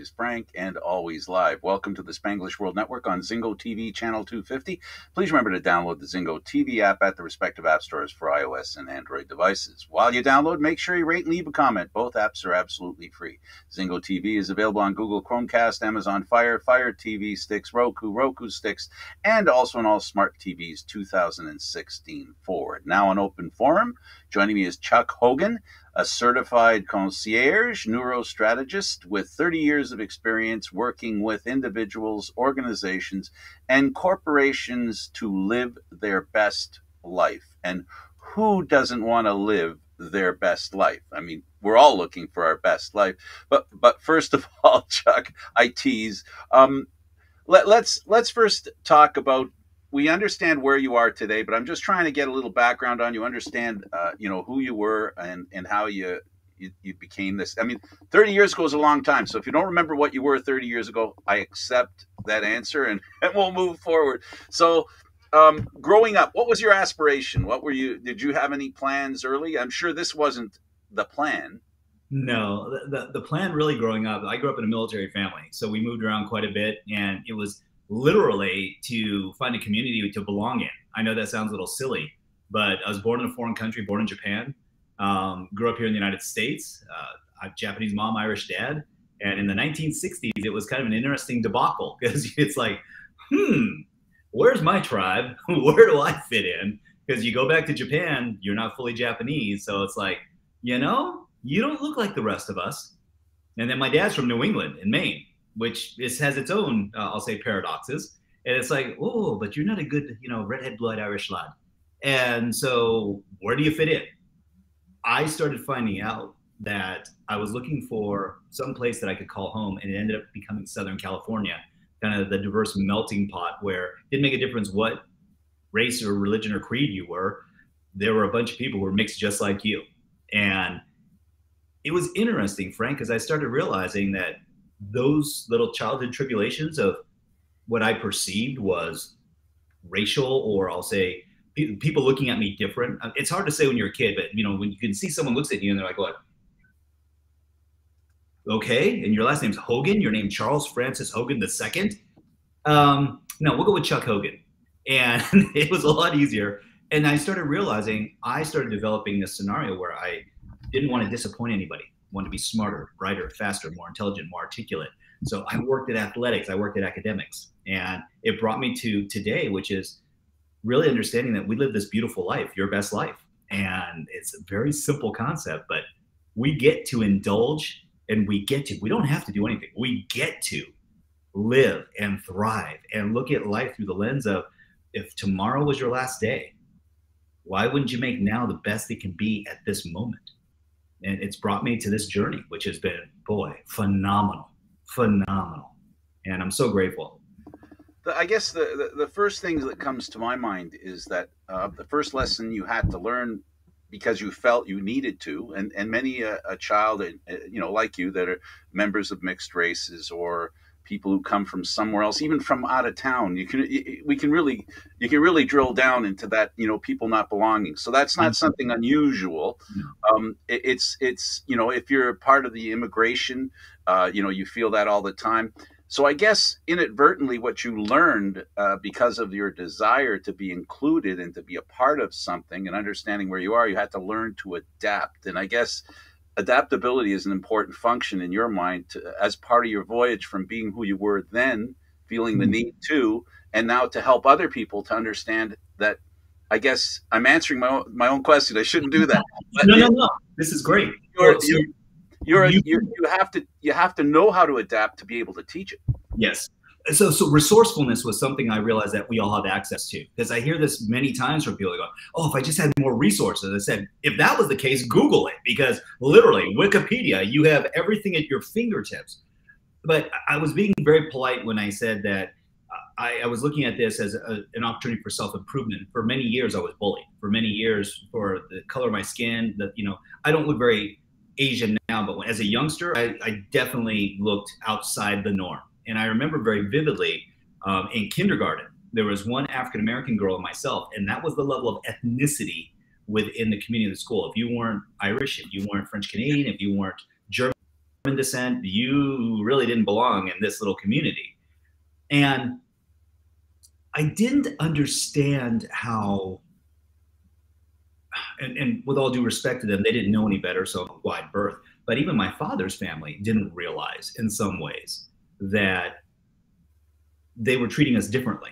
is Frank and always live. Welcome to the Spanglish World Network on Zingo TV channel 250. Please remember to download the Zingo TV app at the respective app stores for iOS and Android devices. While you download, make sure you rate and leave a comment. Both apps are absolutely free. Zingo TV is available on Google Chromecast, Amazon Fire, Fire TV sticks, Roku sticks, and also on all smart TVs 2016 forward. Now on open forum, joining me is Chuck Hogan, a certified concierge neurostrategist with 30 years of experience working with individuals, organizations, and corporations to live their best life. And who doesn't want to live their best life? I mean, we're all looking for our best life. But first of all, Chuck, I tease. Let's first talk about. We understand where you are today, but I'm just trying to get a little background on you, understand, who you were and how you became this. I mean, 30 years ago is a long time. So if you don't remember what you were 30 years ago, I accept that answer and we'll move forward. So growing up, what was your aspiration? Did you have any plans early? I'm sure this wasn't the plan. No, the plan really growing up, I grew up in a military family. So we moved around quite a bit, and it was literally to find a community to belong in. I know that sounds a little silly, but I was born in a foreign country, born in Japan, grew up here in the United States. I have Japanese mom, Irish dad. And in the 1960s, it was kind of an interesting debacle because it's like, where's my tribe? Where do I fit in? Because you go back to Japan, you're not fully Japanese. So it's like, you don't look like the rest of us. And then my dad's from New England in Maine, which has its own, I'll say, paradoxes. And it's like, oh, but you're not a good, redhead blood Irish lad. And so where do you fit in? I started finding out that I was looking for some place that I could call home, and it ended up becoming Southern California, kind of the diverse melting pot where it didn't make a difference what race or religion or creed you were. There were a bunch of people who were mixed just like you. And it was interesting, Frank, because I started realizing that those little childhood tribulations of what I perceived was racial, or I'll say people looking at me different. It's hard to say when you're a kid, but when you can see someone looks at you and they're like, what? Okay, and your last name's Hogan, your name Charles Francis Hogan II? No, we'll go with Chuck Hogan. And it was a lot easier. And I started realizing, I started developing this scenario where I didn't want to disappoint anybody. Want to be smarter, brighter, faster, more intelligent, more articulate. So I worked at athletics, I worked at academics, and it brought me to today, which is really understanding that we live this beautiful life, your best life. And it's a very simple concept, but we get to indulge, and we don't have to do anything. We get to live and thrive and look at life through the lens of, if tomorrow was your last day, why wouldn't you make now the best it can be at this moment? And it's brought me to this journey, which has been, boy, phenomenal. And I'm so grateful. I guess the first thing that comes to my mind is that the first lesson you had to learn because you felt you needed to, and many a child, like you, that are members of mixed races or people who come from somewhere else, even from out of town, you can really drill down into that, people not belonging. So that's not something unusual. It's if you're a part of the immigration, you feel that all the time. So I guess inadvertently what you learned because of your desire to be included and to be a part of something and understanding where you are, you had to learn to adapt. And I guess adaptability is an important function in your mind as part of your voyage from being who you were then, feeling the need to, and now to help other people to understand that. I guess I'm answering my own question. I shouldn't do that. No. This is great. You have to know how to adapt to be able to teach it. Yes. So resourcefulness was something I realized that we all have access to, because I hear this many times from people going, oh, if I just had more resources. I said, if that was the case, Google it, because literally Wikipedia, you have everything at your fingertips. But I was being very polite when I said that I was looking at this as an opportunity for self-improvement. For many years, I was bullied. For many years, for the color of my skin, I don't look very Asian now, but as a youngster, I definitely looked outside the norm. And I remember very vividly in kindergarten, there was one African-American girl and myself, and that was the level of ethnicity within the community of the school. If you weren't Irish, if you weren't French Canadian, if you weren't German, descent, you really didn't belong in this little community. And I didn't understand how, and with all due respect to them, they didn't know any better, so wide berth. But even my father's family didn't realize in some ways that they were treating us differently.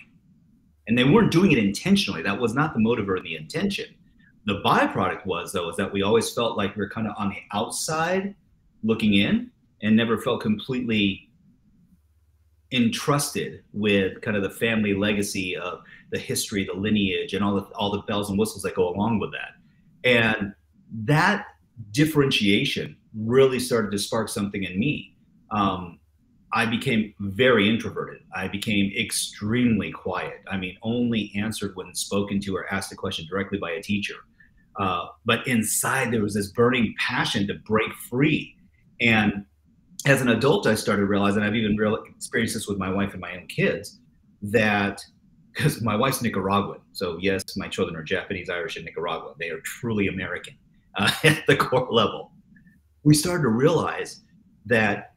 And they weren't doing it intentionally. That was not the motive or the intention. The byproduct was, though, is that we always felt like we were kind of on the outside looking in and never felt completely entrusted with kind of the family legacy of the history, the lineage, and all the bells and whistles that go along with that. And that differentiation really started to spark something in me. I became very introverted. I became extremely quiet. I mean, only answered when spoken to or asked a question directly by a teacher. But inside there was this burning passion to break free. And as an adult, I started realizing, I've even experienced this with my wife and my own kids, that because my wife's Nicaraguan. So yes, my children are Japanese, Irish, and Nicaraguan. They are truly American at the core level. We started to realize that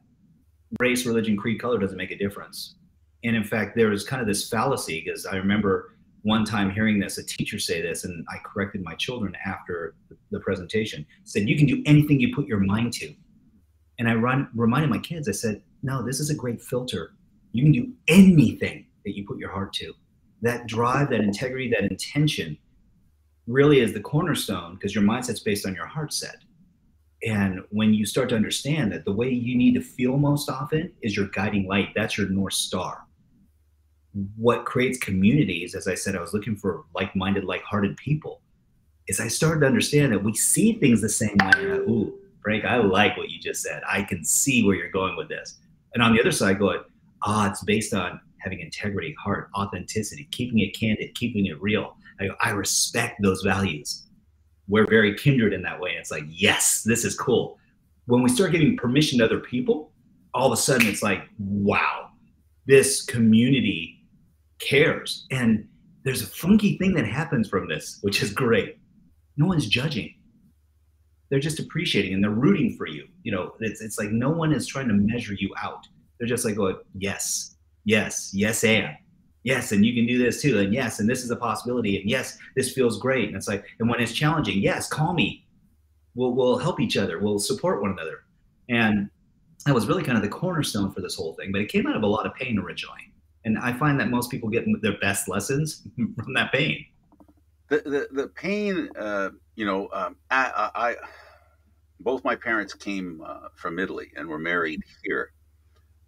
race, religion, creed, color doesn't make a difference. And in fact, there was kind of this fallacy, because I remember one time hearing this, a teacher say this, and I corrected my children after the presentation, said, you can do anything you put your mind to. And I reminded my kids, I said, no, this is a great filter. You can do anything that you put your heart to. That drive, that integrity, that intention really is the cornerstone, because your mindset's based on your heart set. And when you start to understand that the way you need to feel most often is your guiding light, that's your North Star. What creates communities, as I said, I was looking for like-minded, like-hearted people, is I started to understand that we see things the same way. Ooh, Frank, I like what you just said. I can see where you're going with this. And on the other side, going, it's based on having integrity, heart, authenticity, keeping it candid, keeping it real. I respect those values. We're very kindred in that way. It's like, yes, this is cool. When we start giving permission to other people, all of a sudden it's like, wow, this community cares. And there's a funky thing that happens from this, which is great. No one's judging. They're just appreciating and they're rooting for you. You know, it's like no one is trying to measure you out. They're just like going, yes, yes, yes, and. Yes, and you can do this too, and yes, and this is a possibility, and yes, this feels great. And it's like, and when it's challenging, yes, call me. We'll help each other. We'll support one another. And that was really kind of the cornerstone for this whole thing. But it came out of a lot of pain originally. And I find that most people get their best lessons from that pain. The pain, I both my parents came from Italy and were married here.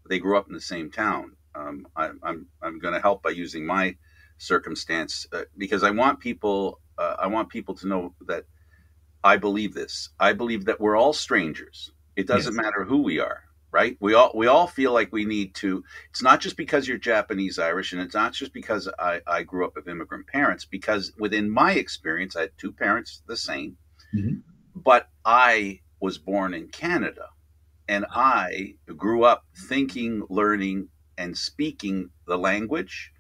They grew up in the same town. I'm going to help by using my circumstance because I want people to know that I believe this. I believe that we're all strangers. It doesn't matter who we are, right? We all feel like we need to. It's not just because you're Japanese, Irish, and it's not just because I grew up with immigrant parents. Because within my experience, I had two parents the same, but I was born in Canada, and I grew up thinking, learning, and speaking the language,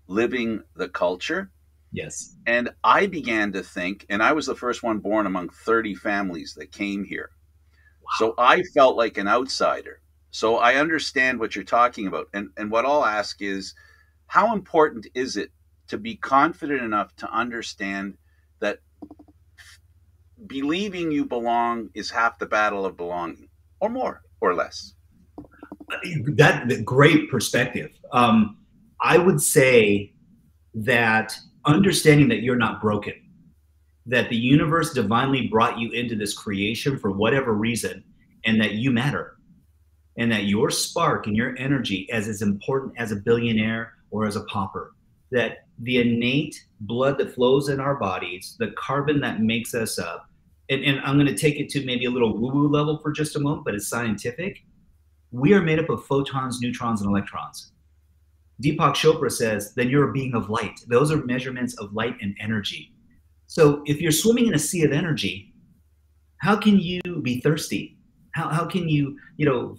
living the culture. Yes. And I began to think, and I was the first one born among 30 families that came here. Wow. So I felt like an outsider. So I understand what you're talking about. And what I'll ask is, how important is it to be confident enough to understand that believing you belong is half the battle of belonging, or more or less? That great perspective. I would say that understanding that you're not broken, that the universe divinely brought you into this creation for whatever reason, and that you matter, and that your spark and your energy is as important as a billionaire or as a pauper, that the innate blood that flows in our bodies, the carbon that makes us up, and I'm going to take it to maybe a little woo-woo level for just a moment, but it's scientific. We are made up of photons, neutrons, and electrons. Deepak Chopra says, then you're a being of light. Those are measurements of light and energy. So if you're swimming in a sea of energy, how can you be thirsty? How can you,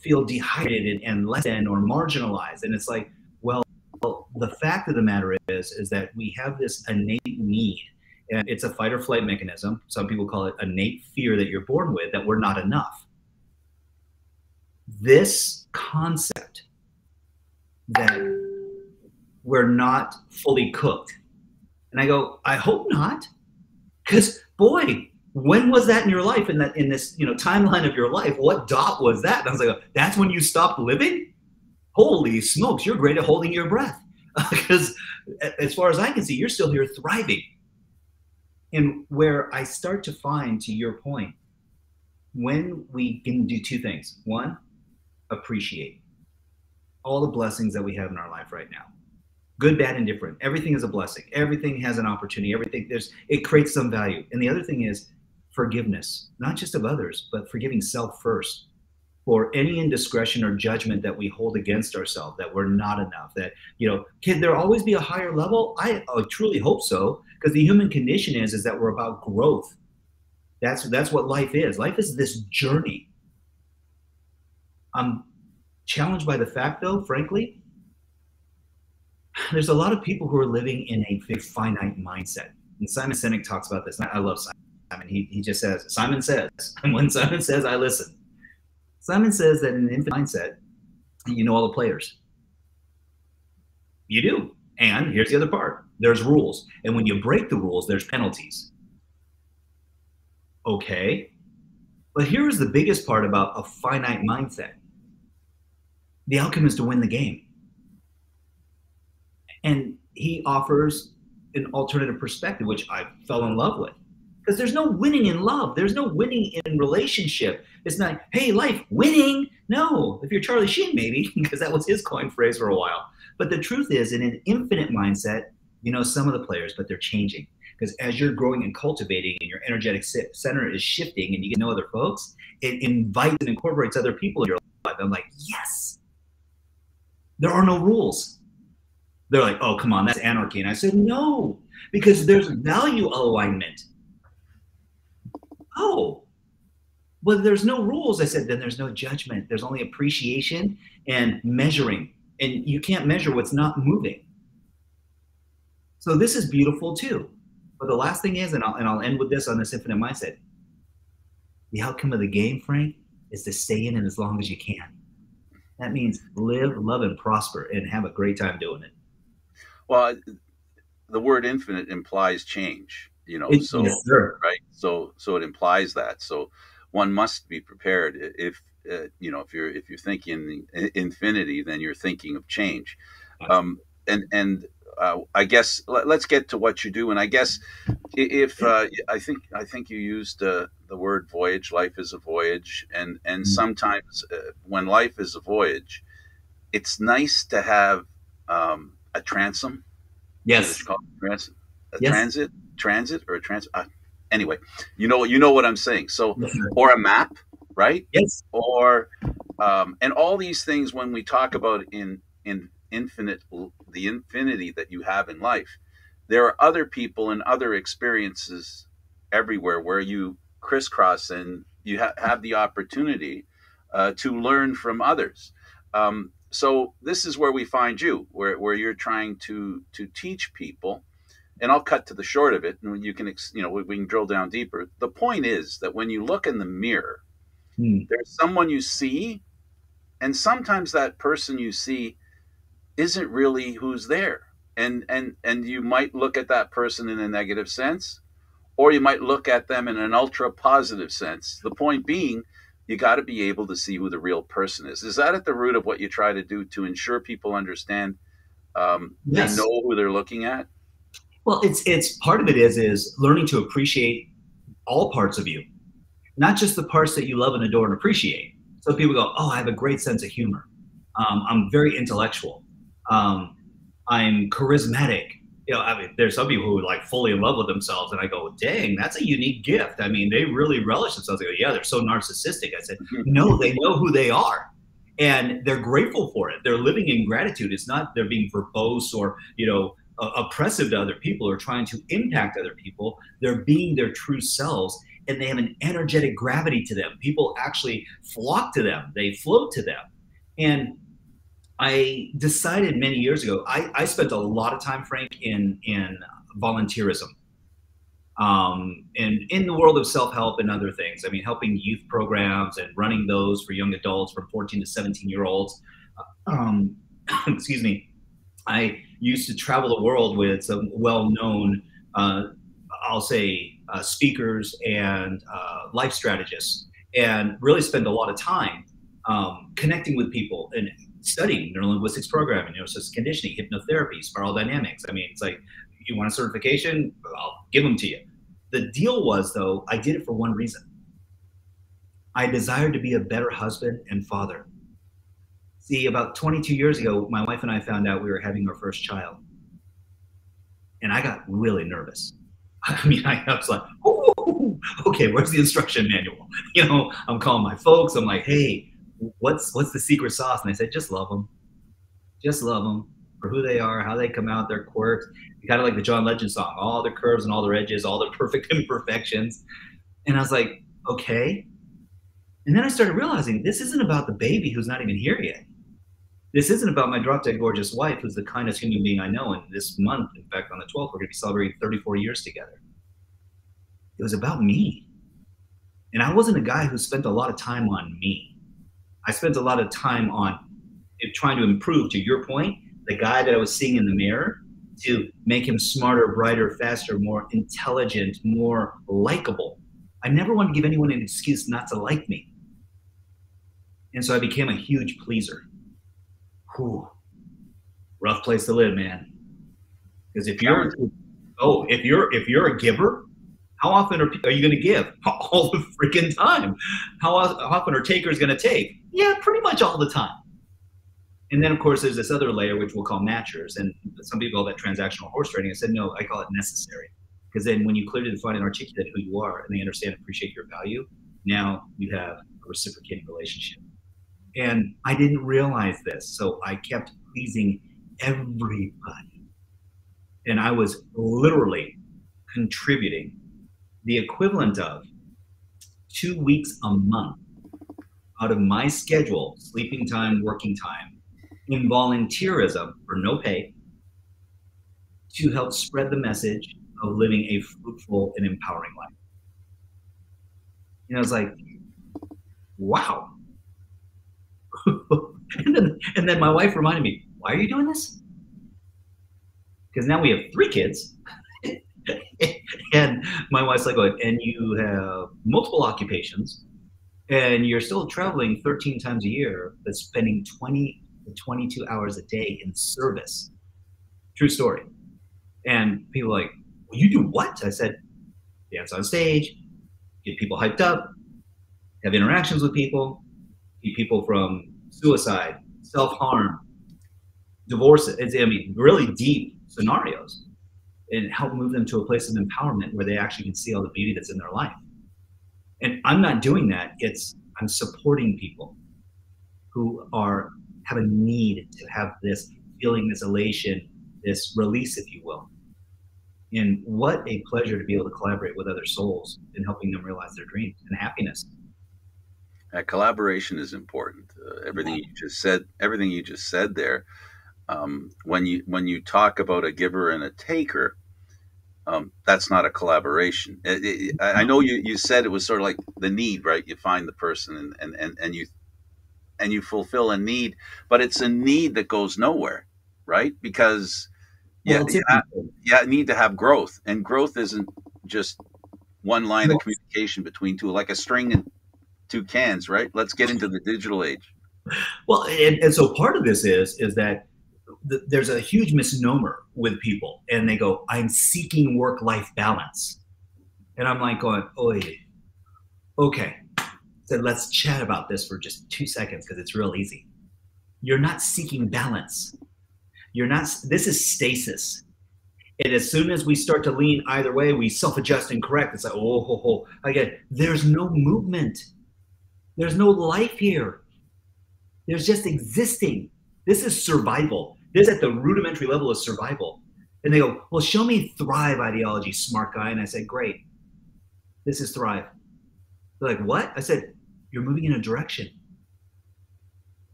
feel dehydrated and less than or marginalized? And it's like, well, the fact of the matter is that we have this innate need, and it's a fight or flight mechanism. Some people call it innate fear that you're born with, that we're not enough. this concept that we're not fully cooked. And I go, I hope not. Because boy, when was that in your life, in this timeline of your life? What dot was that? And I was like, that's when you stopped living? Holy smokes, you're great at holding your breath. Because as far as I can see, you're still here thriving. And where I start to find, to your point, when we can do two things. One, appreciate all the blessings that we have in our life right now. Good, bad, and different. Everything is a blessing. Everything has an opportunity. It creates some value. And the other thing is forgiveness, not just of others, but forgiving self first for any indiscretion or judgment that we hold against ourselves, that we're not enough, that, can there always be a higher level? I truly hope so, because the human condition is that we're about growth. That's what life is. Life is this journey. I'm challenged by the fact, though, frankly, there's a lot of people who are living in a finite mindset. And Simon Sinek talks about this. And I love Simon. He just says, Simon says, and when Simon says, I listen. Simon says that in an infinite mindset, you know all the players. You do. And here's the other part. There's rules. And when you break the rules, there's penalties. Okay. But here's the biggest part about a finite mindset. The outcome is to win the game. And he offers an alternative perspective, which I fell in love with. Because there's no winning in love. There's no winning in relationship. It's not, hey, life, winning. No, if you're Charlie Sheen, maybe, because that was his coin phrase for a while. But the truth is, in an infinite mindset, you know some of the players, but they're changing. Because as you're growing and cultivating and your energetic center is shifting and you get to know other folks, it invites and incorporates other people in your life. I'm like, yes, there are no rules. They're like, oh, come on, that's anarchy. And I said, no, because there's value alignment. Oh, well, there's no rules. I said, then there's no judgment. There's only appreciation and measuring. And you can't measure what's not moving. So this is beautiful too. But the last thing is, and I'll end with this on this infinite mindset, the outcome of the game, Frank, is to stay in it as long as you can. That means live, love, and prosper and have a great time doing it. Well, the word infinite implies change, Yes, sir. right? So it implies that. So one must be prepared. If you're thinking infinity, then you're thinking of change. I guess let's get to what you do. And I guess if I think you used the word voyage. Life is a voyage, and sometimes when life is a voyage, it's nice to have a transom. Yes. Transit or a transit. Anyway, you know what I'm saying. So, or a map, right? Yes. Or and all these things when we talk about in infinite, the infinity that you have in life, there are other people and other experiences everywhere where you crisscross and you have the opportunity to learn from others. So this is where we find you, where you're trying to teach people. And I'll cut to the short of it, and you can, we can drill down deeper. The point is that when you look in the mirror, there's someone you see, and sometimes that person you see isn't really who's there. And you might look at that person in a negative sense, or you might look at them in an ultra positive sense. The point being, you got to be able to see who the real person is. Is that at the root of what you try to do to ensure people understand they know who they're looking at? Well, it's part of it is learning to appreciate all parts of you, not just the parts that you love and adore and appreciate. So people go, oh, I have a great sense of humor. I'm very intellectual. I'm charismatic. There's some people who are like fully in love with themselves, and I go, dang, that's a unique gift. I mean, they really relish themselves. They go, yeah, they're so narcissistic. I said, no, they know who they are, and they're grateful for it. They're living in gratitude. It's not they're being verbose or oppressive to other people or trying to impact other people. They're being their true selves, and they have an energetic gravity to them. People actually flock to them. They float to them. And I decided many years ago, I spent a lot of time, Frank, in volunteerism. And in the world of self-help and other things. I mean, helping youth programs and running those for young adults from 14 to 17-year-olds. Um, excuse me. I used to travel the world with some well-known, I'll say, speakers and life strategists, and really spend a lot of time connecting with people and studying neurolinguistics programming, neuroscience conditioning, hypnotherapy, spiral dynamics. I mean, it's like, you want a certification? I'll give them to you. The deal was, though, I did it for one reason. I desired to be a better husband and father. See, about 22 years ago, my wife and I found out we were having our first child. And I got really nervous. I mean, I was like, oh, okay, where's the instruction manual? You know, I'm calling my folks. I'm like, hey, what's the secret sauce? And they said, just love them. Just love them for who they are, how they come out, their quirks. Kind of like the John Legend song, all the curves and all their edges, all the perfect imperfections. And I was like, okay. And then I started realizing this isn't about the baby who's not even here yet. This isn't about my drop-dead gorgeous wife, who's the kindest human being I know. And this month, in fact, on the 12th, we're going to be celebrating 34 years together. It was about me. And I wasn't a guy who spent a lot of time on me. I spent a lot of time on trying to improve, to your point, the guy that I was seeing in the mirror, to make him smarter, brighter, faster, more intelligent, more likable. I never wanted to give anyone an excuse not to like me. And so I became a huge pleaser. Whew. Rough place to live, man. Because if you're a giver, how often are you going to give? All the freaking time. How often are takers going to take? Yeah, pretty much all the time. And then, of course, there's this other layer, which we'll call matchers. And some people call that transactional horse trading. I said, no, I call it necessary. Because then when you clearly define and articulate who you are, and they understand and appreciate your value, now you have a reciprocating relationship. And I didn't realize this, so I kept pleasing everybody. And I was literally contributing the equivalent of 2 weeks a month out of my schedule, sleeping time, working time, in volunteerism for no pay, to help spread the message of living a fruitful and empowering life. And I was like, wow. and then my wife reminded me, why are you doing this? Because now we have 3 kids. And my wife's like, and you have multiple occupations, and you're still traveling 13 times a year, but spending 20 to 22 hours a day in service. True story. And people are like, well, you do what? I said, dance on stage, get people hyped up, have interactions with people, keep people from suicide, self-harm, divorce. I mean, really deep scenarios, and help move them to a place of empowerment where they actually can see all the beauty that's in their life. And I'm not doing that. I'm supporting people who have a need to have this feeling, this elation, this release, if you will. And what a pleasure to be able to collaborate with other souls in helping them realize their dreams and happiness. Collaboration is important. Everything you just said there. When you talk about a giver and a taker, that's not a collaboration. I know you said it was sort of like the need, right? You find the person and you fulfill a need, but it's a need that goes nowhere, right? Because you need to have growth, and growth isn't just one line of communication between two, like a string and 2 cans, right? Let's get into the digital age. Well, and so part of this is that there's a huge misnomer with people, and they go, I'm seeking work-life balance. And I'm like going, okay. So let's chat about this for just 2 seconds, because it's real easy. You're not seeking balance. This is stasis. And as soon as we start to lean either way, we self-adjust and correct. It's like, again, there's no movement. There's no life here. There's just existing. This is survival. This at the rudimentary level of survival. And they go, well, show me thrive ideology, smart guy. And I said, great. This is thrive. They're like, what? I said, you're moving in a direction.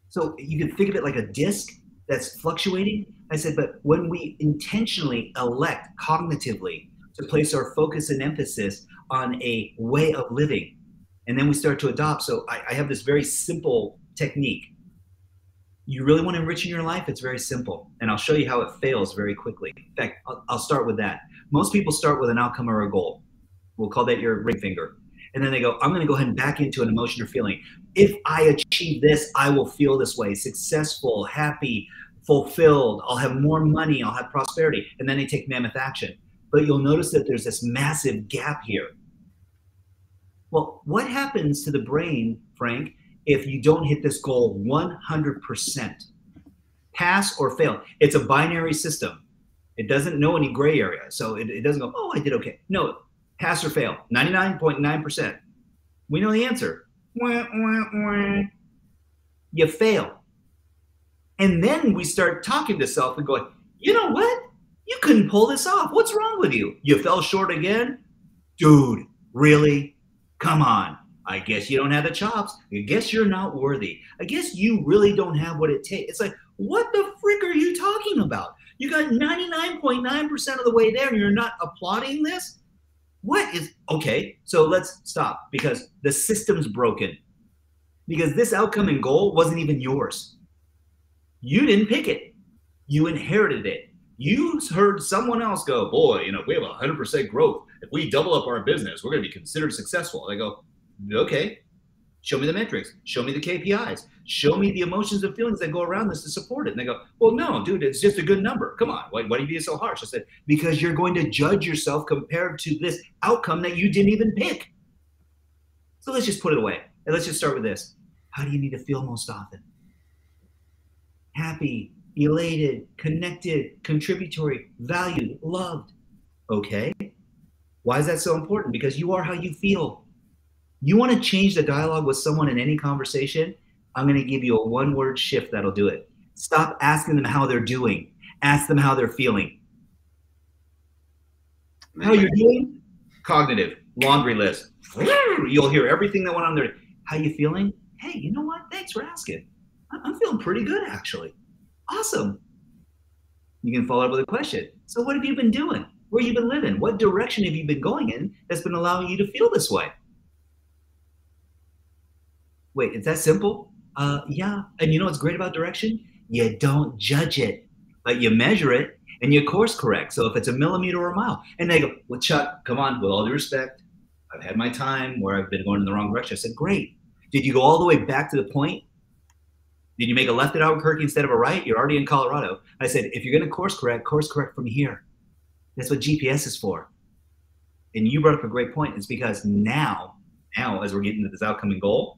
So you can think of it like a disc that's fluctuating. I said, but when we intentionally elect cognitively to place our focus and emphasis on a way of living. And then we start to adopt. So I have this very simple technique. You really want to enrich in your life? It's very simple. And I'll show you how it fails very quickly. In fact, I'll start with that. Most people start with an outcome or a goal. We'll call that your ring finger. And then they go, I'm going to go ahead and back into an emotion or feeling. If I achieve this, I will feel this way, successful, happy, fulfilled. I'll have more money. I'll have prosperity. And then they take mammoth action. But you'll notice that there's this massive gap here. Well, what happens to the brain, Frank, if you don't hit this goal 100%? Pass or fail. It's a binary system. It doesn't know any gray area. So it doesn't go, oh, I did okay. No, pass or fail. 99.9%. We know the answer. You fail. And then we start talking to self and going, you know what? You couldn't pull this off. What's wrong with you? You fell short again? Dude, really? Come on. I guess you don't have the chops. I guess you're not worthy. I guess you really don't have what it takes. It's like, what the frick are you talking about? You got 99.9% of the way there and you're not applauding this? What is, okay, so let's stop because the system's broken. Because this outcome and goal wasn't even yours. You didn't pick it. You inherited it. You heard someone else go, boy, you know, if we have 100% growth, if we double up our business, we're going to be considered successful. And I go, okay, show me the metrics, show me the KPIs, show me the emotions and feelings that go around this to support it. And they go, well, no, dude, it's just a good number. Come on, why are you being so harsh? I said, because you're going to judge yourself compared to this outcome that you didn't even pick. So let's just put it away. And let's just start with this. How do you need to feel most often? Happy, elated, connected, contributory, valued, loved. Okay. Why is that so important? Because you are how you feel. You want to change the dialogue with someone in any conversation? I'm going to give you a one-word shift that'll do it. Stop asking them how they're doing. Ask them how they're feeling. How you're doing? Cognitive. Laundry list. You'll hear everything that went on there. How you feeling? Hey, you know what? Thanks for asking. I'm feeling pretty good, actually. Awesome. You can follow up with a question. So what have you been doing? Where have you been living? What direction have you been going in that's been allowing you to feel this way? Wait, it's that simple? Yeah. And you know what's great about direction? You don't judge it, but you measure it and you course correct. So if it's a millimeter or a mile, and they go, well, Chuck, come on, with all due respect, I've had my time where I've been going in the wrong direction. I said, great. Did you go all the way back to the point? Did you make a left at Albuquerque instead of a right? You're already in Colorado. I said, if you're going to course correct from here. That's what GPS is for. And you brought up a great point. It's because now as we're getting to this outcome and goal,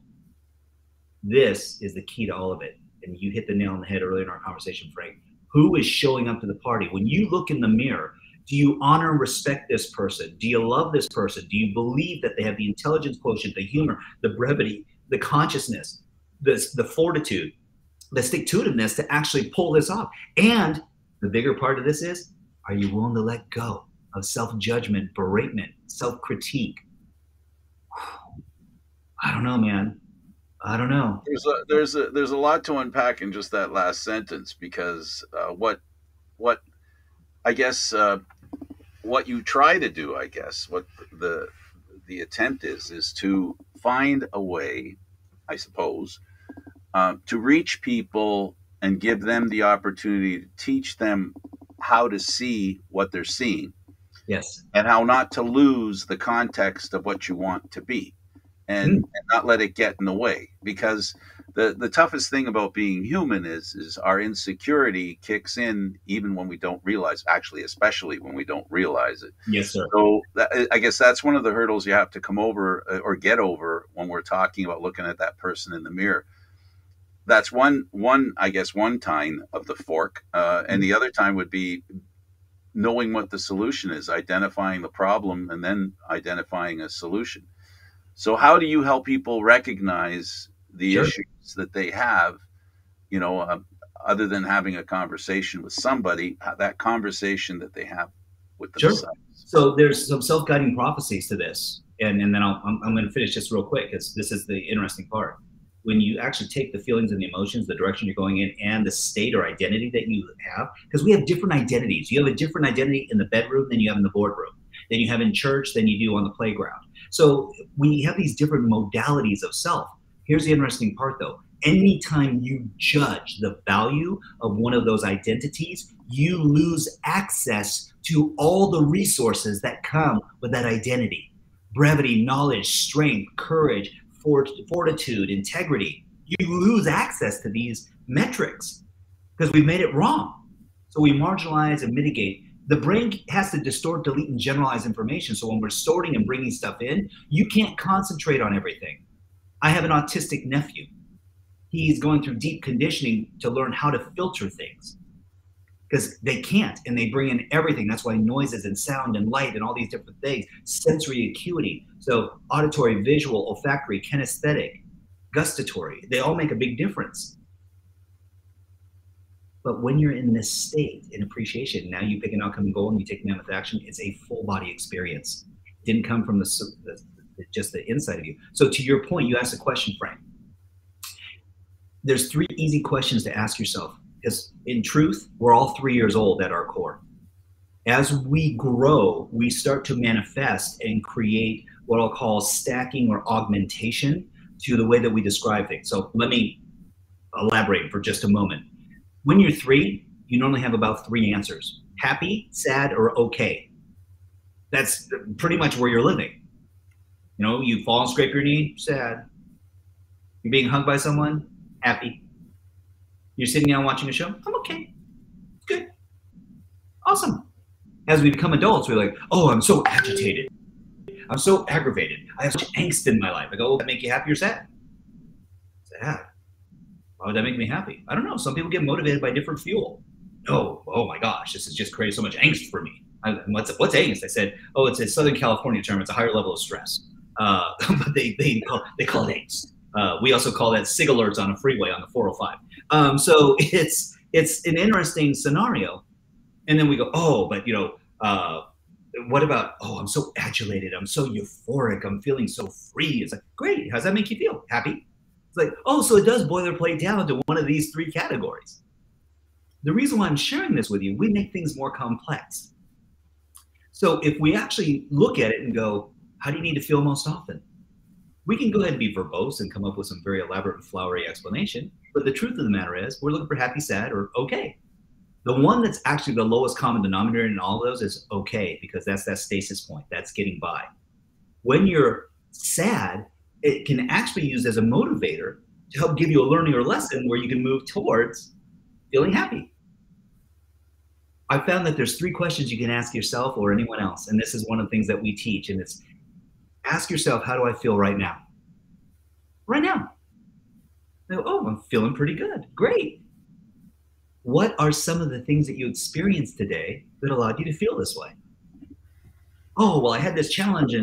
this is the key to all of it. And you hit the nail on the head earlier in our conversation, Frank. Who is showing up to the party? When you look in the mirror, do you honor and respect this person? Do you love this person? Do you believe that they have the intelligence quotient, the humor, the brevity, the consciousness, the fortitude, the stick-to-itiveness to actually pull this off? And the bigger part of this is, are you willing to let go of self-judgment, beratement, self-critique? I don't know, man. I don't know. There's a lot to unpack in just that last sentence, because what I guess what you try to do, I guess, what the attempt is to find a way, I suppose, to reach people and give them the opportunity to teach them how to see what they're seeing. Yes. And how not to lose the context of what you want to be, and not let it get in the way. Because the toughest thing about being human is our insecurity kicks in even when we don't realize, actually, especially when we don't realize it. Yes, sir. So I guess that's one of the hurdles you have to come over or get over when we're talking about looking at that person in the mirror. That's one time of the fork. And the other time would be knowing what the solution is, identifying the problem, and then identifying a solution. So how do you help people recognize the issues that they have, other than having a conversation with somebody, that conversation that they have with themselves? So there's some self-guiding prophecies to this. And then I'm going to finish this real quick, because this is the interesting part. When you actually take the feelings and the emotions, the direction you're going in, and the state or identity that you have, because we have different identities. You have a different identity in the bedroom than you have in the boardroom. than you have in church, than you do on the playground. So we have these different modalities of self. Here's the interesting part, though. Anytime you judge the value of one of those identities, you lose access to all the resources that come with that identity. Brevity, knowledge, strength, courage, fortitude, integrity. You lose access to these metrics because we've made it wrong. So we marginalize and mitigate. The brain has to distort, delete, and generalize information. So when we're sorting and bringing stuff in, you can't concentrate on everything. I have an autistic nephew. He's going through deep conditioning to learn how to filter things because they can't, and they bring in everything. That's why noises and sound and light and all these different things, sensory acuity. So auditory, visual, olfactory, kinesthetic, gustatory, they all make a big difference. But when you're in this state in appreciation, now you pick an outcome and goal and you take mammoth action, it's a full body experience. It didn't come from just the inside of you. So to your point, you asked a question, Frank. There's 3 easy questions to ask yourself, because in truth, we're all 3 years old at our core. As we grow, we start to manifest and create what I'll call stacking or augmentation to the way that we describe things. So let me elaborate for just a moment. When you're 3, you normally have about 3 answers: happy, sad, or okay. That's pretty much where you're living. You know, you fall and scrape your knee, sad. You're being hugged by someone, happy. You're sitting down watching a show, I'm okay, good, awesome. As we become adults, we're like, oh, I'm so agitated. I'm so aggravated. I have such angst in my life. I go, oh, that make you happy or sad? Sad. Why would that make me happy? I don't know. Some people get motivated by different fuel. No, oh my gosh, this has just created so much angst for me. What's angst? I said, oh, it's a Southern California term. It's a higher level of stress. But they call it angst. We also call that SIG alerts on a freeway on the 405. So it's an interesting scenario. And then we go, oh, but you know, what about, oh, I'm so agitated. I'm so euphoric. I'm feeling so free. It's like, great. How's that make you feel? Happy? It's like, oh, so it does boilerplate down to one of these 3 categories. The reason why I'm sharing this with you, we make things more complex. So if we actually look at it and go, how do you need to feel most often? We can go ahead and be verbose and come up with some very elaborate and flowery explanation. But the truth of the matter is we're looking for happy, sad, or okay. The one that's actually the lowest common denominator in all of those is okay, because that's that stasis point. That's getting by. When you're sad, it can actually be used as a motivator to help give you a learning or lesson where you can move towards feeling happy. I found that there's 3 questions you can ask yourself or anyone else. And this is one of the things that we teach. And it's ask yourself, how do I feel right now? Right now. Oh, I'm feeling pretty good. Great. What are some of the things that you experienced today that allowed you to feel this way? Oh, well, I had this challenge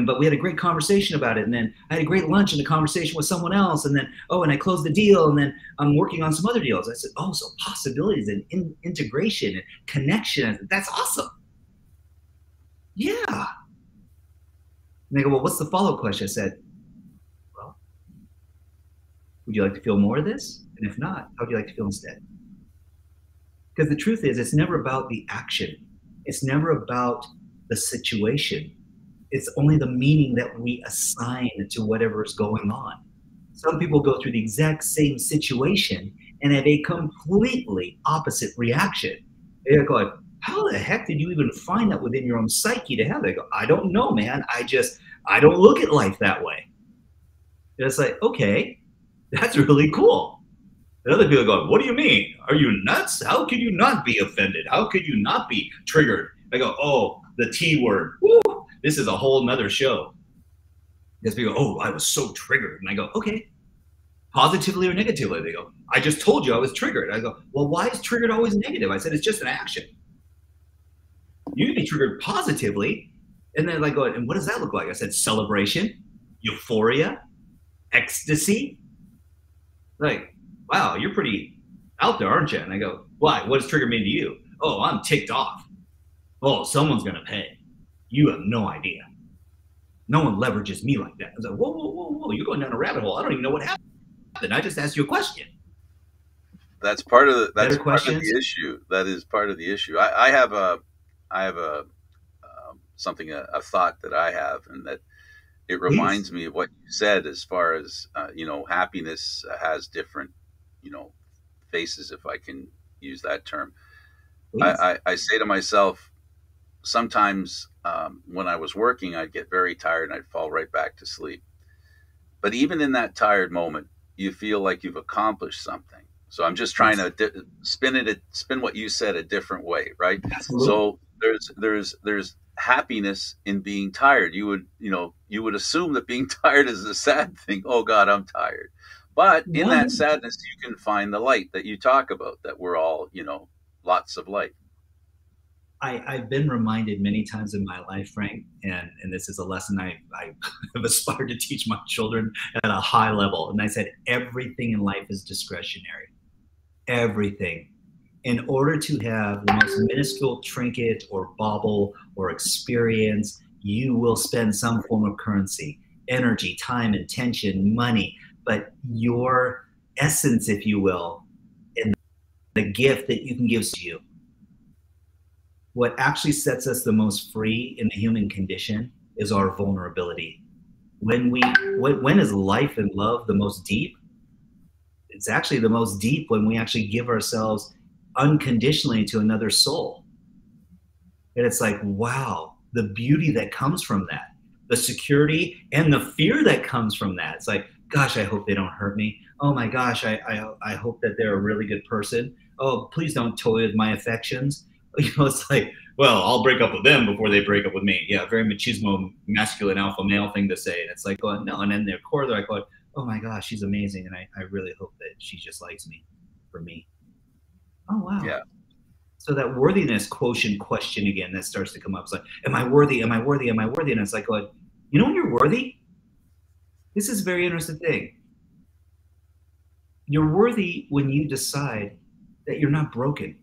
but we had a great conversation about it. And then I had a great lunch and a conversation with someone else. And then, oh, and I closed the deal. And then I'm working on some other deals. I said, oh, so possibilities and integration and connection. That's awesome. Yeah. And they go, well, what's the follow-up question? I said, well, would you like to feel more of this? And if not, how would you like to feel instead? Because the truth is, it's never about the action. It's never about the situation. It's only the meaning that we assign to whatever is going on. Some people go through the exact same situation and have a completely opposite reaction. They're going, how the heck did you even find that within your own psyche to have? They go, I don't know, man. I don't look at life that way. And it's like, okay, that's really cool. And other people go, what do you mean? Are you nuts? How can you not be offended? How could you not be triggered? I go, oh, the T word. Woo, this is a whole nother show. Because people go, oh, I was so triggered. And I go, okay, positively or negatively? They go, I just told you I was triggered. I go, well, why is triggered always negative? I said, it's just an action. You can be triggered positively. And then I go, and what does that look like? I said, celebration, euphoria, ecstasy. Like, wow, you're pretty out there, aren't you? And I go, why? What does trigger mean to you? Oh, I'm ticked off. Oh, someone's going to pay. You have no idea. No one leverages me like that. I was like, whoa, whoa, whoa, whoa. You're going down a rabbit hole. I don't even know what happened. I just asked you a question. That's part of the issue. That is part of the issue. I have a something, a thought that I have, and that it Please, reminds me of what you said as far as, happiness has different, you know, faces, if I can use that term. please. I say to myself, sometimes when I was working, I'd get very tired and I'd fall right back to sleep. But even in that tired moment, you feel like you've accomplished something. So I'm just trying Yes, to spin what you said a different way, right? absolutely. So there's happiness in being tired. You would assume that being tired is a sad thing. Oh God, I'm tired. But in that One, sadness, you can find the light that you talk about. That we're all, lots of light. I've been reminded many times in my life, Frank, and this is a lesson I have aspired to teach my children at a high level. And I said, everything in life is discretionary. Everything. In order to have the most minuscule trinket or bauble or experience, you will spend some form of currency, energy, time, intention, money. But your essence, if you will, and the gift that you can give to you, what actually sets us the most free in the human condition is our vulnerability. When is life and love the most deep? It's actually the most deep when we actually give ourselves unconditionally to another soul. And it's like, wow, the beauty that comes from that, the security and the fear that comes from that. It's like, gosh, I hope they don't hurt me. Oh my gosh, I hope that they're a really good person. Oh, please don't toy with my affections. It's like, well, I'll break up with them before they break up with me. Yeah, very machismo, masculine alpha male thing to say. And it's like, going, no. And then their core, they're like, going, oh my gosh, she's amazing. And I really hope that she just likes me for me. Oh, wow. Yeah. So that worthiness quotient question again that starts to come up. It's like, am I worthy? Am I worthy? Am I worthy? And it's like, going, you know when you're worthy? This is a very interesting thing. You're worthy when you decide that you're not broken,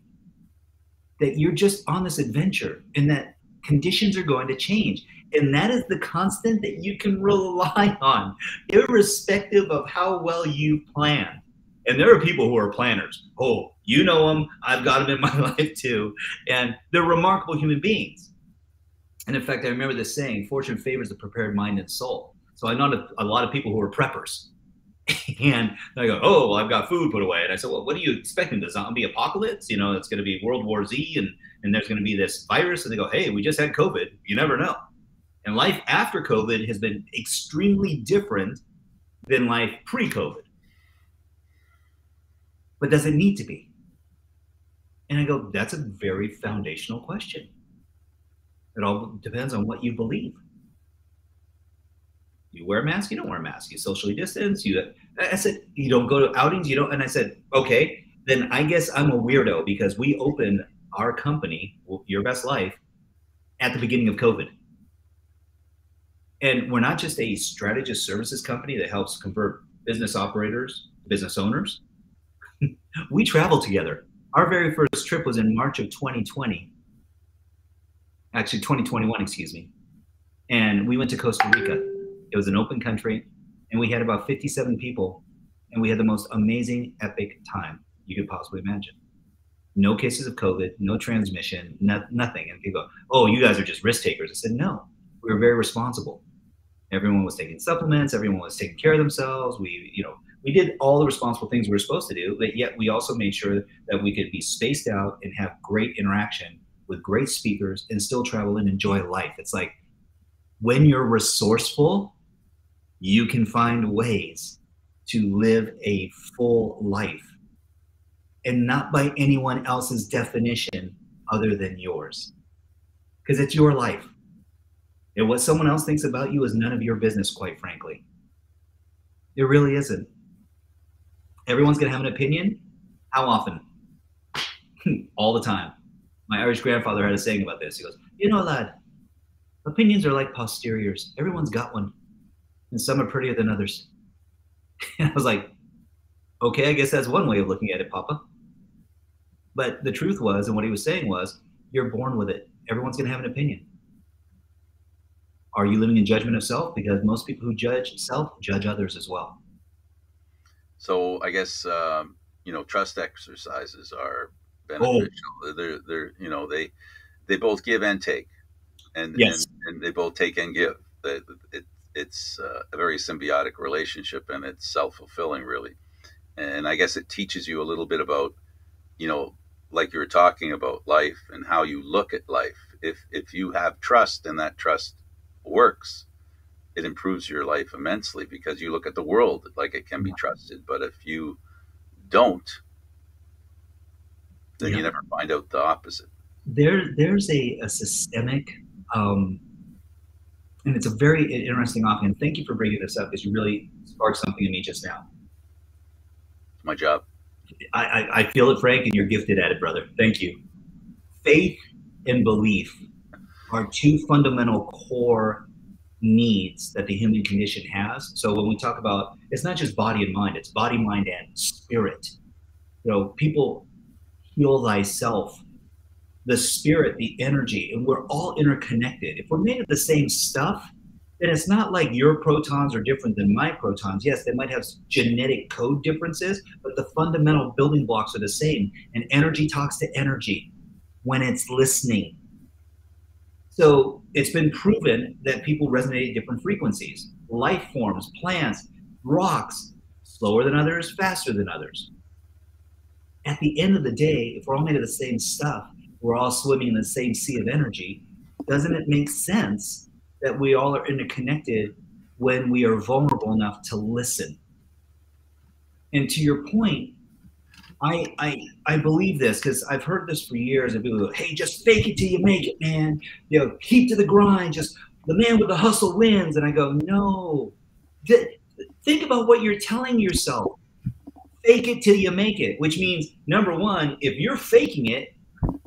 that you're just on this adventure and that conditions are going to change. And that is the constant that you can rely on, irrespective of how well you plan. And there are people who are planners. Oh, you know them. I've got them in my life too. And they're remarkable human beings. And in fact, I remember this saying, fortune favors the prepared mind and soul. So I know a lot of people who are preppers. And I go, oh, well, I've got food put away. And I said, well, what are you expecting? The zombie apocalypse? It's going to be World War Z and there's going to be this virus. And they go, hey, we just had COVID. You never know. And life after COVID has been extremely different than life pre-COVID. But does it need to be? And I go, that's a very foundational question. It all depends on what you believe. You wear a mask, you don't wear a mask. You socially distance. I said, you don't go to outings, you don't. And I said, okay, then I guess I'm a weirdo because we opened our company, Your Best Life, at the beginning of COVID. And we're not just a strategist services company that helps convert business operators, business owners. We travel together. Our very first trip was in March of 2020, actually 2021, excuse me. And we went to Costa Rica. It was an open country, and we had about 57 people, and we had the most amazing, epic time you could possibly imagine. No cases of COVID, no transmission, nothing. And people go, oh, you guys are just risk takers. I said, no, we were very responsible. Everyone was taking supplements. Everyone was taking care of themselves. We did all the responsible things we were supposed to do, but yet we also made sure that we could be spaced out and have great interaction with great speakers and still travel and enjoy life. It's like when you're resourceful, you can find ways to live a full life and not by anyone else's definition other than yours, because it's your life. And what someone else thinks about you is none of your business, quite frankly. It really isn't. Everyone's going to have an opinion. How often? All the time. My Irish grandfather had a saying about this. He goes, lad, opinions are like posteriors. Everyone's got one. And some are prettier than others. And I was like, okay, I guess that's one way of looking at it, Papa. But the truth was, and what he was saying was, you're born with it. Everyone's going to have an opinion. Are you living in judgment of self? Because most people who judge self judge others as well. So I guess trust exercises are Oh, beneficial. They're they both give and take, and yes. and they both take and give. It's a very symbiotic relationship, and it's self-fulfilling, really. And I guess it teaches you a little bit about, you know, like you were talking about life and how you look at life. If you have trust and that trust works, it improves your life immensely because you look at the world like it can be trusted. But if you don't, then you never find out the opposite. There's a systemic, and it's a very interesting option. Thank you for bringing this up because you really sparked something in me just now. It's my job. I feel it, Frank, and you're gifted at it, brother. Thank you. Faith and belief are two fundamental core needs that the human condition has. So when we talk about, it's not just body and mind, it's body, mind, and spirit. You know, people heal thyself, the spirit, the energy, and we're all interconnected. If we're made of the same stuff, then it's not like your protons are different than my protons. Yes, they might have genetic code differences, but the fundamental building blocks are the same. And energy talks to energy when it's listening. So it's been proven that people resonate at different frequencies. Life forms, plants, rocks, slower than others, faster than others. At the end of the day, if we're all made of the same stuff, we're all swimming in the same sea of energy, doesn't it make sense that we all are interconnected when we are vulnerable enough to listen? And to your point, I believe this because I've heard this for years. And people go, "Hey, just fake it till you make it, man. You know, keep to the grind. Just the man with the hustle wins." And I go, "No. Think about what you're telling yourself. Fake it till you make it," which means, number one, if you're faking it,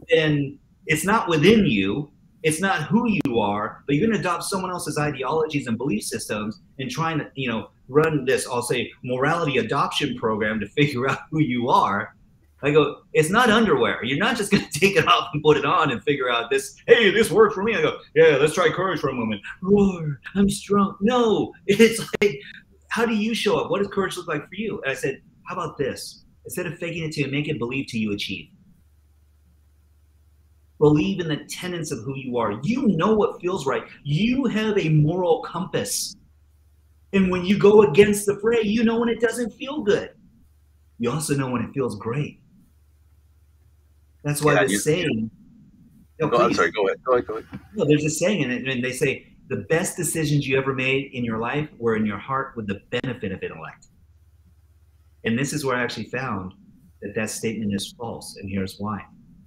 then it's not within you. It's not who you are, but you're going to adopt someone else's ideologies and belief systems and trying to, you know, run this, I'll say, morality adoption program to figure out who you are. I go, it's not underwear. You're not just going to take it off and put it on and figure out this, hey, this worked for me. I go, yeah, let's try courage for a moment. Roar, I'm strong. No, it's like, how do you show up? What does courage look like for you? And I said, how about this? Instead of faking it till you make it, believe till you achieve. Believe in the tenets of who you are. You know what feels right. You have a moral compass. And when you go against the fray, you know when it doesn't feel good. You also know when it feels great. That's why the saying. I'm sorry, go ahead. Go ahead. No, there's a saying, and they say the best decisions you ever made in your life were in your heart with the benefit of intellect. And this is where I actually found that that statement is false, and here's why.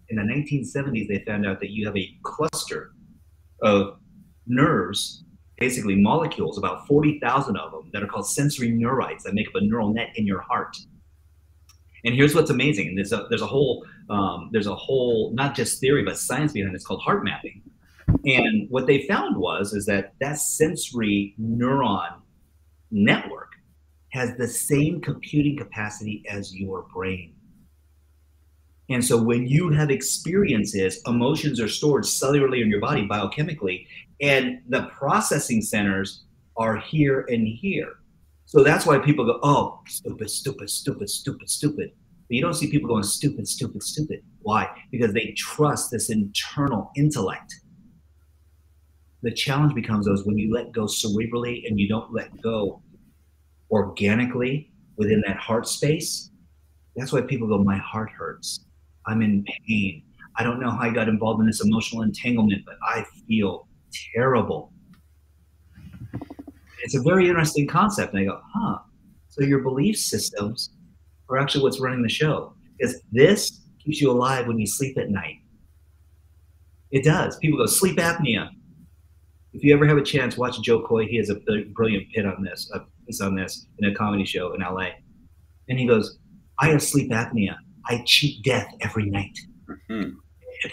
In the 1970s, they found out that you have a cluster of nerves, basically molecules, about 40,000 of them, that are called sensory neurites that make up a neural net in your heart. And here's what's amazing. There's a whole not just theory, but science behind it. It's called heart mapping. And what they found is that sensory neuron network has the same computing capacity as your brain. And so when you have experiences, emotions are stored cellularly in your body, biochemically, and the processing centers are here and here. So that's why people go, oh, stupid, stupid, stupid, stupid, stupid. But you don't see people going stupid, stupid, stupid. Why? Because they trust this internal intellect. The challenge becomes when you let go cerebrally and you don't let go organically within that heart space. That's why people go, my heart hurts. I'm in pain. I don't know how I got involved in this emotional entanglement, but I feel terrible. It's a very interesting concept. And I go, huh. So your belief systems are actually what's running the show. Because this keeps you alive when you sleep at night. It does. People go, sleep apnea. If you ever have a chance, watch Joe Coy. He has a brilliant piece on this in a comedy show in LA. And he goes, I have sleep apnea. I cheat death every night. Mm-hmm.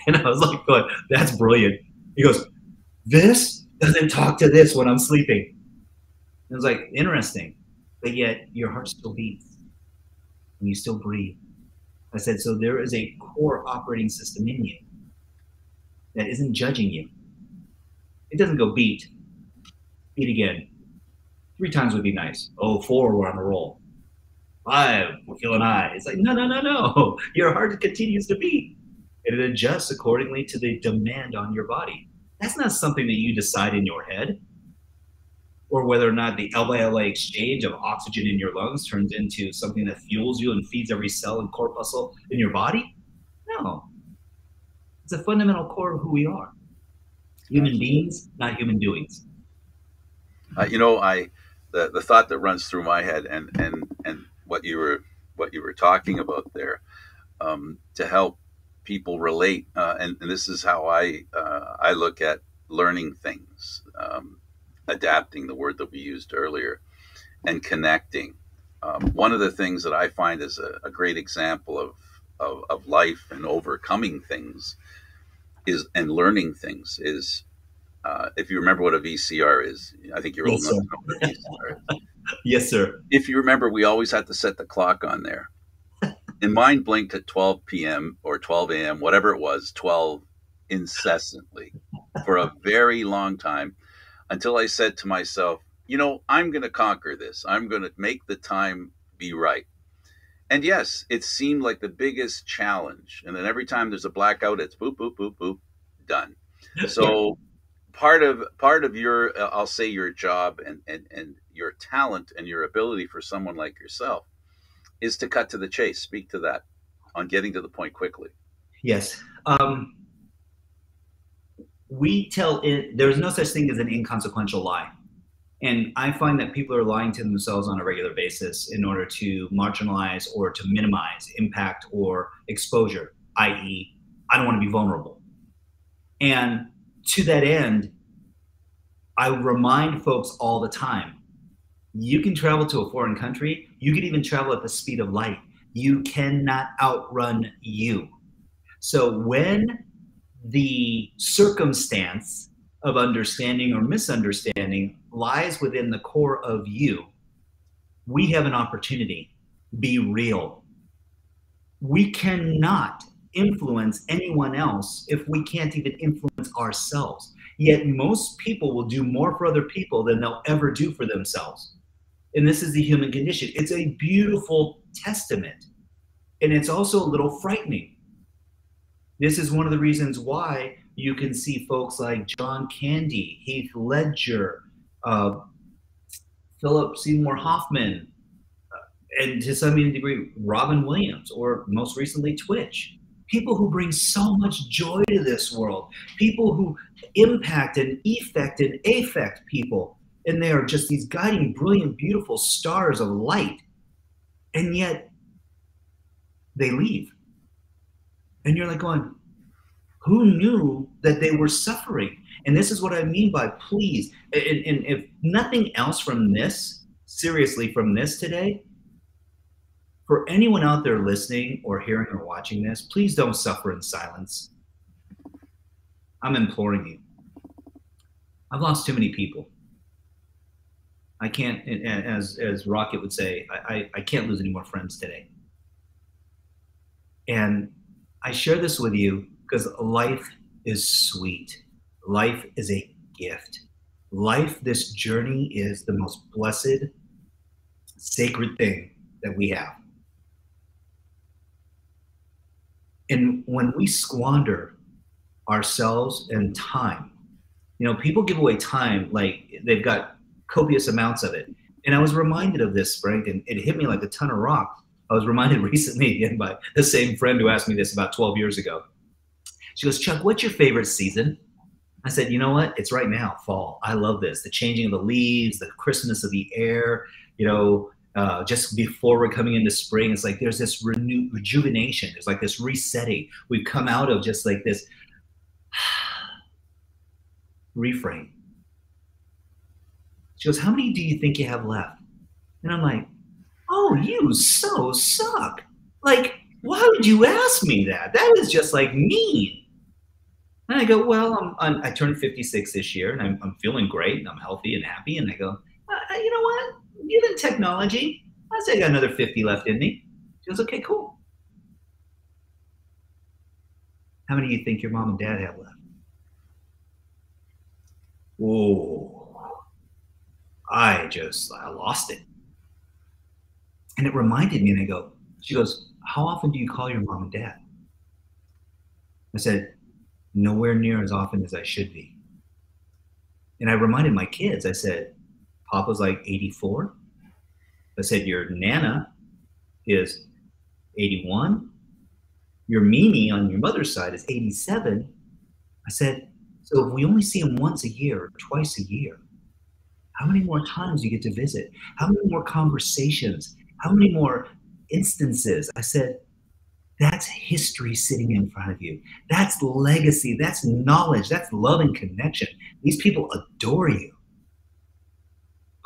And I was like, going, that's brilliant. He goes, this doesn't talk to this when I'm sleeping. And I was like, interesting. But yet your heart still beats and you still breathe. I said, so there is a core operating system in you that isn't judging you. It doesn't go beat again. 3 times would be nice. Oh, 4, we're on a roll. 5, we're feeling high. It's like, no. Your heart continues to beat. And it adjusts accordingly to the demand on your body. That's not something that you decide in your head, or whether or not the LA exchange of oxygen in your lungs turns into something that fuels you and feeds every cell and corpuscle in your body. No, it's a fundamental core of who we are. Human beings, not human doings. You know, the thought that runs through my head, and what you were talking about there, to help people relate, and this is how I look at learning things, adapting, the word that we used earlier, and connecting. One of the things that I find is a great example of life and overcoming things is, and learning things is, if you remember what a VCR is, I think you're old Yes, enough sir. to know what a VCR is. Yes, sir. If you remember, we always had to set the clock on there. And mine blinked at 12 p.m. or 12 a.m., whatever it was, 12 incessantly for a very long time, until I said to myself, you know, I'm going to conquer this. I'm going to make the time be right. And yes, it seemed like the biggest challenge. And then every time there's a blackout, it's boop, boop, boop, boop, done. So part of your, I'll say, your job and your talent and your ability for someone like yourself is to cut to the chase. Speak to that, on getting to the point quickly. Yes. We tell it, there's no such thing as an inconsequential lie. And I find that people are lying to themselves on a regular basis in order to marginalize or to minimize impact or exposure, i.e., I don't want to be vulnerable. And to that end, I remind folks all the time, you can travel to a foreign country. You can even travel at the speed of light. You cannot outrun you. So when the circumstance of understanding or misunderstanding lies within the core of you, we have an opportunity. Be real. We cannot influence anyone else if we can't even influence ourselves. Yet most people will do more for other people than they'll ever do for themselves. And this is the human condition. It's a beautiful testament. And it's also a little frightening. This is one of the reasons why you can see folks like John Candy, Heath Ledger, Philip Seymour Hoffman, and to some degree, Robin Williams, or most recently, Twitch. People who bring so much joy to this world, people who impact and effect and affect people. And they are just these guiding, brilliant, beautiful stars of light. And yet they leave. And you're like going, who knew that they were suffering? And this is what I mean by please. And if nothing else from this, seriously from this today, for anyone out there listening or hearing or watching this, please don't suffer in silence. I'm imploring you. I've lost too many people. I can't, as Rocket would say, I can't lose any more friends today. And I share this with you because life is sweet. Life is a gift. Life, this journey, is the most blessed, sacred thing that we have. And when we squander ourselves and time, you know, people give away time like they've got copious amounts of it. And I was reminded of this, Frank, and it hit me like a ton of rocks. I was reminded recently again by the same friend who asked me this about 12 years ago. She goes, Chuck, what's your favorite season? I said, you know what? It's right now, fall. I love this. The changing of the leaves, the crispness of the air, you know, just before we're coming into spring, it's like there's this rejuvenation. There's like this resetting. We've come out of just like this reframe. She goes, how many do you think you have left? And I'm like, oh, you so suck. Like, why would you ask me that? That is just like mean. And I go, well, I turned 56 this year, and I'm feeling great, and I'm healthy and happy. And I go, you know what? Given technology, I'd say I got another 50 left in me. She goes, okay, cool. How many do you think your mom and dad have left? Whoa. I lost it. And it reminded me, and I go, she goes, how often do you call your mom and dad? I said, nowhere near as often as I should be. And I reminded my kids, I said, Papa's like 84. I said, your Nana is 81. Your Mimi on your mother's side is 87. I said, so if we only see him once a year or twice a year, how many more times do you get to visit? How many more conversations? How many more instances? I said, that's history sitting in front of you. That's legacy. That's knowledge. That's love and connection. These people adore you.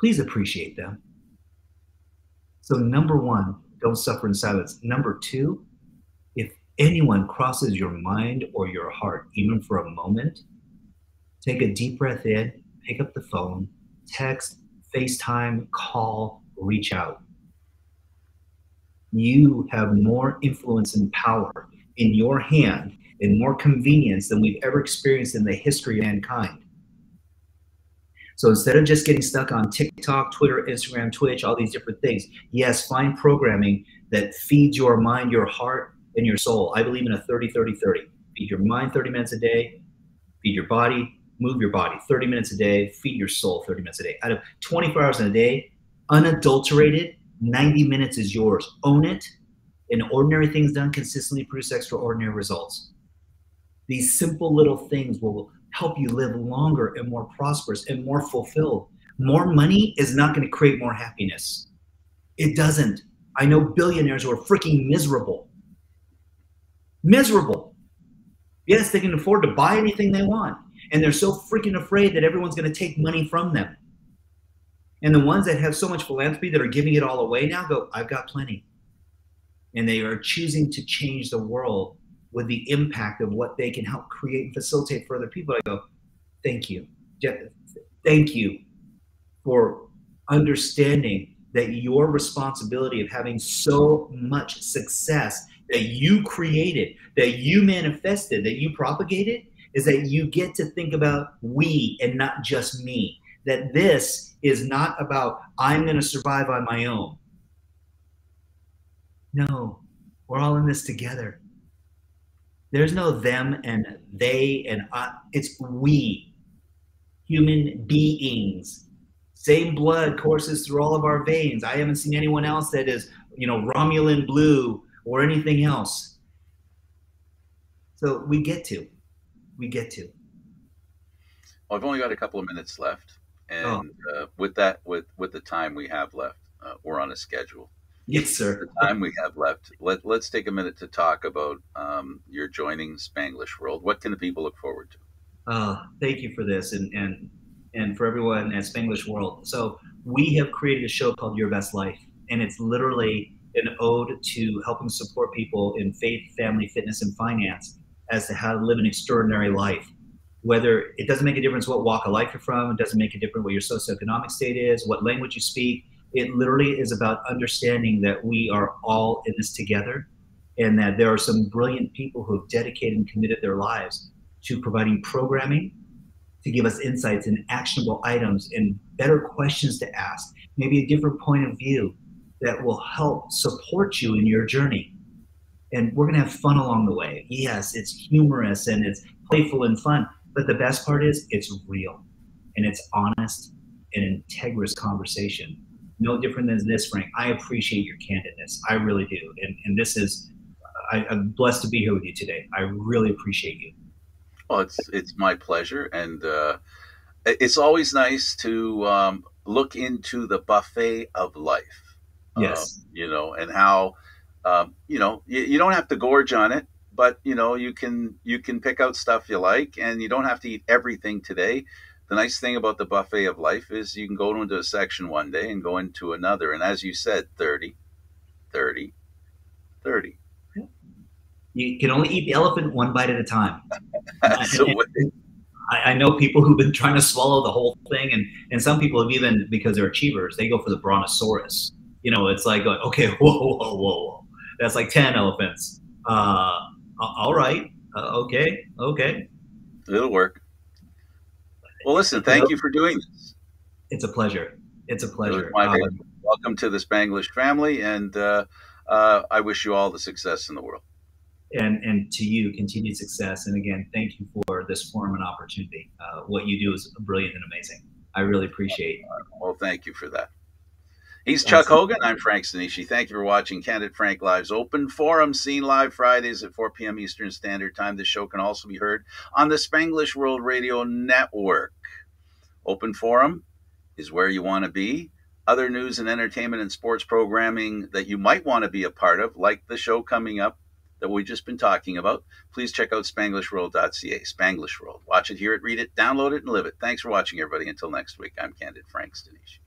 Please appreciate them. So number one, don't suffer in silence. Number two, if anyone crosses your mind or your heart, even for a moment, take a deep breath in, pick up the phone, text, FaceTime, call, reach out. You have more influence and power in your hand and more convenience than we've ever experienced in the history of mankind. So instead of just getting stuck on TikTok, Twitter, Instagram, Twitch, all these different things, yes, find programming that feeds your mind, your heart, and your soul. I believe in a 30-30-30. Feed your mind 30 minutes a day, feed your body, move your body 30 minutes a day, feed your soul 30 minutes a day. Out of 24 hours in a day, unadulterated, 90 minutes is yours. Own it, and ordinary things done consistently produce extraordinary results. These simple little things will help you live longer and more prosperous and more fulfilled. More money is not going to create more happiness. It doesn't. I know billionaires who are freaking miserable. Miserable. Yes, they can afford to buy anything they want. And they're so freaking afraid that everyone's going to take money from them. And the ones that have so much philanthropy that are giving it all away now go, I've got plenty. And they are choosing to change the world with the impact of what they can help create and facilitate for other people. I go, thank you. Thank you for understanding that your responsibility of having so much success that you created, that you manifested, that you propagated, is that you get to think about we and not just me. That this is not about, I'm going to survive on my own. No, we're all in this together. There's no them and they and I. It's we, human beings. Same blood courses through all of our veins. I haven't seen anyone else that is, Romulan blue or anything else. So we get to. Well, I've only got a couple of minutes left, and with the time we have left, we're on a schedule. Yes, sir. The time we have left, let's take a minute to talk about your joining Spanglish World. What can the people look forward to? Thank you for this, and for everyone at Spanglish World. So we have created a show called Your Best Life, and it's literally an ode to helping support people in faith, family, fitness, and finance as to how to live an extraordinary life. Whether it doesn't make a difference what walk of life you're from, it doesn't make a difference what your socioeconomic state is, what language you speak. It literally is about understanding that we are all in this together, and that there are some brilliant people who have dedicated and committed their lives to providing programming to give us insights and actionable items and better questions to ask, maybe a different point of view that will help support you in your journey. And we're going to have fun along the way. Yes, it's humorous and it's playful and fun, but the best part is it's real and it's honest and integrous conversation. No different than this, Frank. I appreciate your candidness. I really do. And this is, I'm blessed to be here with you today. I really appreciate you. Well, it's my pleasure. And it's always nice to look into the buffet of life. Yes. And how, you don't have to gorge on it, but, you can pick out stuff you like, and you don't have to eat everything today. The nice thing about the buffet of life is you can go into a section one day and go into another. And as you said, 30, 30, 30. You can only eat the elephant one bite at a time. Absolutely. I know people who've been trying to swallow the whole thing. And some people have even, because they're achievers, they go for the brontosaurus. It's like, okay, whoa. That's like 10 elephants. All right. Okay. It'll work. Well, listen, thank you for doing this. It's a pleasure. Welcome to the Spanglish family, and I wish you all the success in the world. and to you, continued success. And again, thank you for this forum and opportunity. What you do is brilliant and amazing. I really appreciate it. Well, thank you for that. He's Chuck Awesome. Hogan. I'm Frank Stanishi. Thank you for watching Candid Frank Live's Open Forum, seen live Fridays at 4 p.m. Eastern Standard Time. This show can also be heard on the Spanglish World Radio Network. Open Forum is where you want to be. Other news and entertainment and sports programming that you might want to be a part of, like the show coming up that we've just been talking about, please check out SpanglishWorld.ca. Spanglish World. Watch it, hear it, read it, download it, and live it. Thanks for watching, everybody. Until next week, I'm Candid Frank Stanishi.